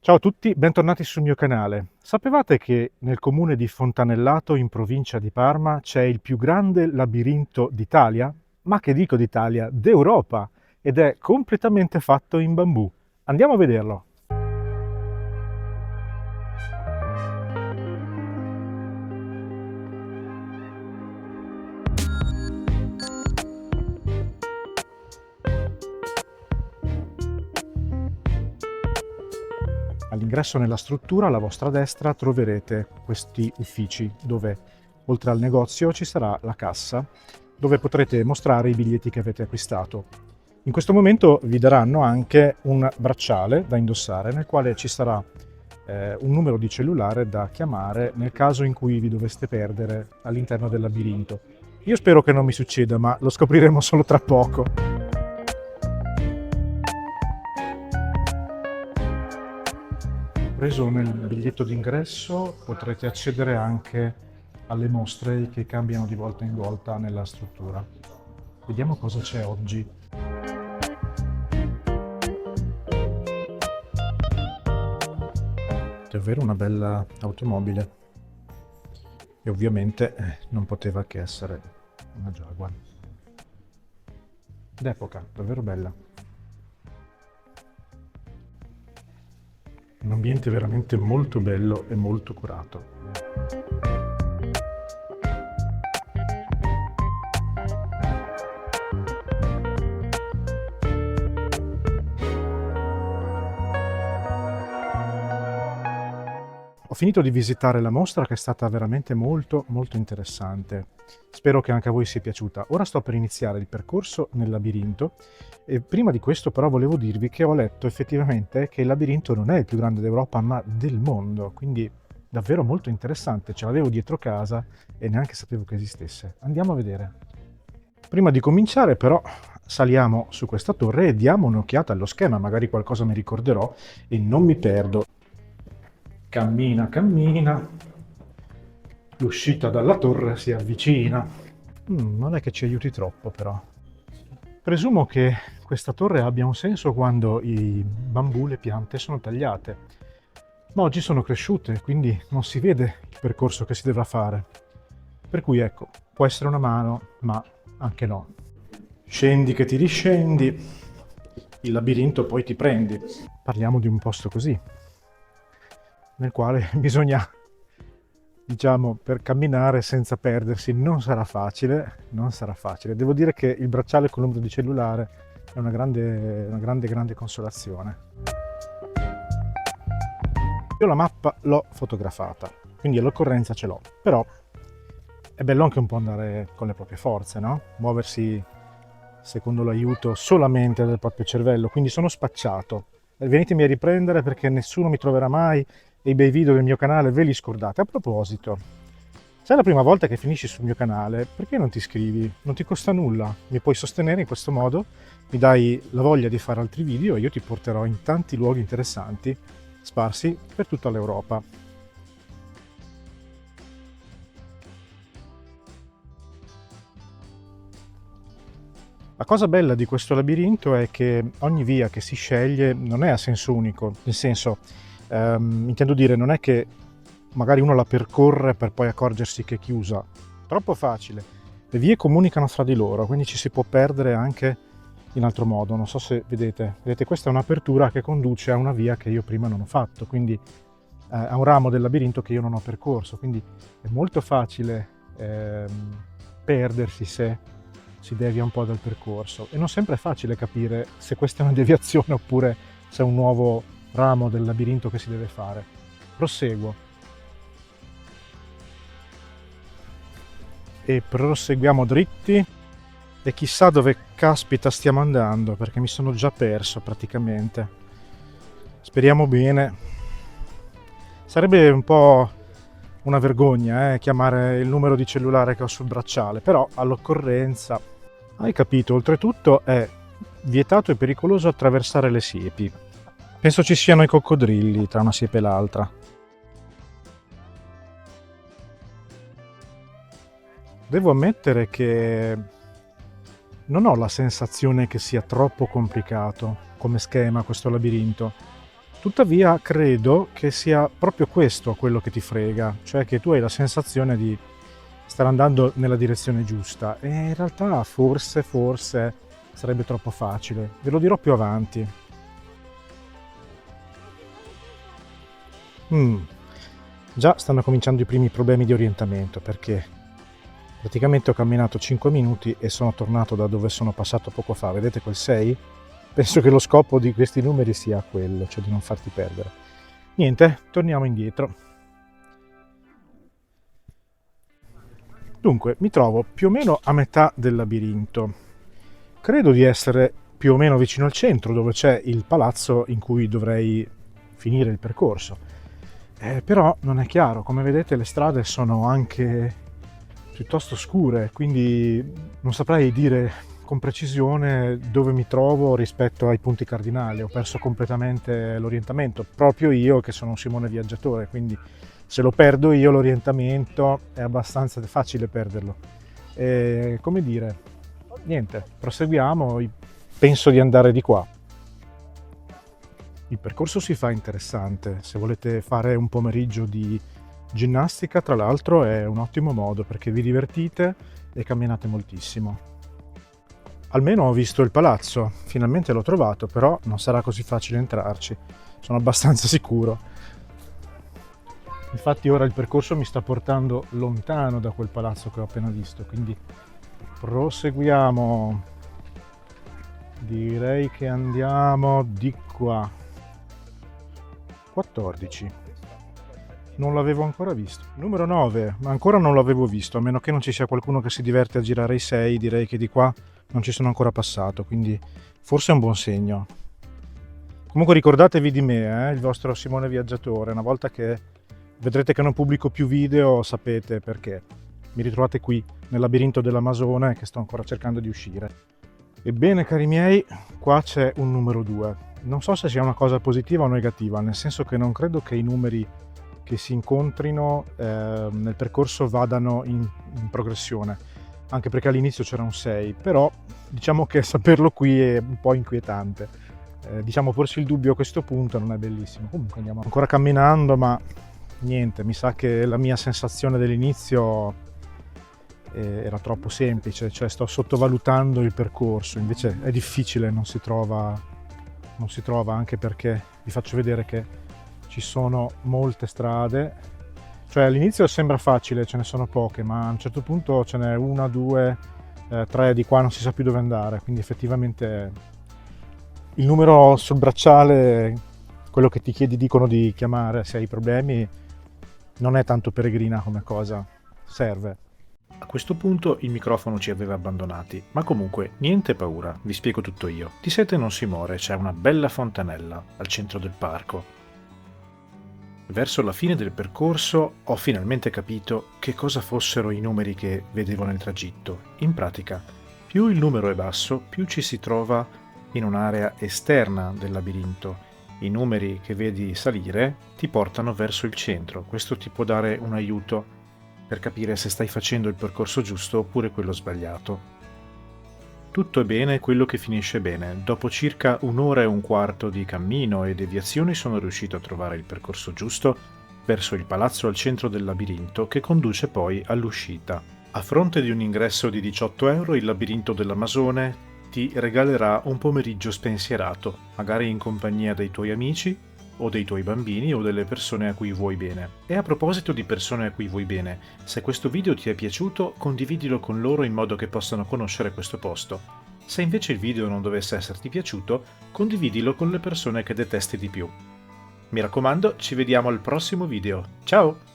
Ciao a tutti, bentornati sul mio canale. Sapevate che nel comune di Fontanellato, in provincia di Parma, c'è il più grande labirinto d'Italia? Ma che dico d'Italia, d'Europa! Ed è completamente fatto in bambù. Andiamo a vederlo. All'ingresso nella struttura, alla vostra destra, troverete questi uffici dove, oltre al negozio, ci sarà la cassa dove potrete mostrare i biglietti che avete acquistato. In questo momento vi daranno anche un bracciale da indossare nel quale ci sarà un numero di cellulare da chiamare nel caso in cui vi doveste perdere all'interno del labirinto. Io spero che non mi succeda, ma lo scopriremo solo tra poco. Preso nel biglietto d'ingresso potrete accedere anche alle mostre che cambiano di volta in volta nella struttura. Vediamo cosa c'è oggi. Davvero una bella automobile e ovviamente non poteva che essere una Jaguar d'epoca, davvero bella. Un ambiente veramente molto bello e molto curato. Ho finito di visitare la mostra che è stata veramente molto interessante. Spero che anche a voi sia piaciuta. Ora sto per iniziare il percorso nel labirinto e prima di questo però volevo dirvi che ho letto effettivamente che il labirinto non è il più grande d'Europa ma del mondo, quindi davvero molto interessante. Ce l'avevo dietro casa e neanche sapevo che esistesse. Andiamo a vedere. Prima di cominciare però saliamo su questa torre e diamo un'occhiata allo schema, magari qualcosa mi ricorderò e non mi perdo. Cammina, cammina, l'uscita dalla torre si avvicina. Non è che ci aiuti troppo però. Presumo che questa torre abbia un senso quando i bambù, le piante, sono tagliate. Ma oggi sono cresciute, quindi non si vede il percorso che si dovrà fare. Per cui ecco, può essere una mano, ma anche no. Scendi che ti riscendi, il labirinto poi ti prendi. Parliamo di un posto così, nel quale bisogna, diciamo, per camminare senza perdersi. Non sarà facile, non sarà facile. Devo dire che il bracciale con il numero di cellulare è una grande consolazione. Io la mappa l'ho fotografata, quindi all'occorrenza ce l'ho, però è bello anche un po' andare con le proprie forze, no? Muoversi secondo l'aiuto solamente del proprio cervello, quindi sono spacciato. Venitemi a riprendere perché nessuno mi troverà mai e i bei video del mio canale ve li scordate. A proposito, se è la prima volta che finisci sul mio canale, perché non ti iscrivi? Non ti costa nulla, mi puoi sostenere in questo modo, mi dai la voglia di fare altri video e io ti porterò in tanti luoghi interessanti sparsi per tutta l'Europa. La cosa bella di questo labirinto è che ogni via che si sceglie non è a senso unico, nel senso, intendo dire, non è che magari uno la percorre per poi accorgersi che è chiusa. Troppo facile. Le vie comunicano fra di loro, quindi ci si può perdere anche in altro modo. Non so se vedete. Vedete, questa è un'apertura che conduce a una via che io prima non ho fatto, quindi a un ramo del labirinto che io non ho percorso. Quindi è molto facile perdersi se si devia un po' dal percorso. E non sempre è facile capire se questa è una deviazione oppure se è un nuovo ramo del labirinto che si deve fare. Proseguo. E proseguiamo dritti e chissà dove caspita stiamo andando perché mi sono già perso praticamente. Speriamo bene. Sarebbe un po' una vergogna chiamare il numero di cellulare che ho sul bracciale, però all'occorrenza. Hai capito, oltretutto è vietato e pericoloso attraversare le siepi. Penso ci siano i coccodrilli tra una siepe e l'altra. Devo ammettere che non ho la sensazione che sia troppo complicato come schema questo labirinto. Tuttavia credo che sia proprio questo quello che ti frega, cioè che tu hai la sensazione di stare andando nella direzione giusta e in realtà forse sarebbe troppo facile. Ve lo dirò più avanti. Mm, Già stanno cominciando i primi problemi di orientamento perché praticamente ho camminato 5 minuti e sono tornato da dove sono passato poco fa. Vedete quel 6? Penso che lo scopo di questi numeri sia quello, cioè di non farti perdere. Niente, torniamo indietro. Dunque, mi trovo più o meno a metà del labirinto. Credo di essere più o meno vicino al centro, dove c'è il palazzo in cui dovrei finire il percorso. Però non è chiaro, come vedete le strade sono anche piuttosto scure, quindi non saprei dire con precisione dove mi trovo rispetto ai punti cardinali. Ho perso completamente l'orientamento, proprio io che sono un Simone viaggiatore, quindi se lo perdo io l'orientamento è abbastanza facile perderlo. Come dire, niente, proseguiamo, penso di andare di qua. Il percorso si fa interessante, se volete fare un pomeriggio di ginnastica, tra l'altro è un ottimo modo perché vi divertite e camminate moltissimo. Almeno ho visto il palazzo, finalmente l'ho trovato, però non sarà così facile entrarci, sono abbastanza sicuro. Infatti ora il percorso mi sta portando lontano da quel palazzo che ho appena visto, quindi proseguiamo. Direi che andiamo di qua. 14. Non l'avevo ancora visto. Numero 9, ancora non l'avevo visto, a meno che non ci sia qualcuno che si diverte a girare i 6, direi che di qua non ci sono ancora passato, quindi forse è un buon segno. Comunque ricordatevi di me, il vostro Simone Viaggiatore, una volta che vedrete che non pubblico più video sapete perché. Mi ritrovate qui, nel labirinto dell'Amazone, che sto ancora cercando di uscire. Ebbene cari miei, qua c'è un numero 2. Non so se sia una cosa positiva o negativa, nel senso che non credo che i numeri che si incontrino nel percorso vadano in progressione, anche perché all'inizio c'era un 6, però diciamo che saperlo qui è un po' inquietante. Diciamo porsi il dubbio a questo punto non è bellissimo. Comunque andiamo ancora camminando, ma niente, mi sa che la mia sensazione dell'inizio era troppo semplice, cioè sto sottovalutando il percorso, invece è difficile, non si trova anche perché vi faccio vedere che ci sono molte strade, cioè all'inizio sembra facile, ce ne sono poche, ma a un certo punto ce n'è una, due, tre di qua, non si sa più dove andare, quindi effettivamente il numero sul bracciale, quello che ti dicono di chiamare se hai problemi, non è tanto peregrina come cosa, serve. A questo punto il microfono ci aveva abbandonati, ma comunque niente paura, vi spiego tutto io. Di sete non si muore, c'è una bella fontanella al centro del parco. Verso la fine del percorso ho finalmente capito che cosa fossero i numeri che vedevo nel tragitto. In pratica, più il numero è basso, più ci si trova in un'area esterna del labirinto. I numeri che vedi salire ti portano verso il centro. Questo ti può dare un aiuto per capire se stai facendo il percorso giusto oppure quello sbagliato. Tutto è bene quello che finisce bene. Dopo circa un'ora e un quarto di cammino e deviazioni sono riuscito a trovare il percorso giusto verso il palazzo al centro del labirinto che conduce poi all'uscita. A fronte di un ingresso di 18 euro il labirinto dell'Amazone ti regalerà un pomeriggio spensierato, magari in compagnia dei tuoi amici o dei tuoi bambini o delle persone a cui vuoi bene. E a proposito di persone a cui vuoi bene, se questo video ti è piaciuto, condividilo con loro in modo che possano conoscere questo posto. Se invece il video non dovesse esserti piaciuto, condividilo con le persone che detesti di più. Mi raccomando, ci vediamo al prossimo video. Ciao!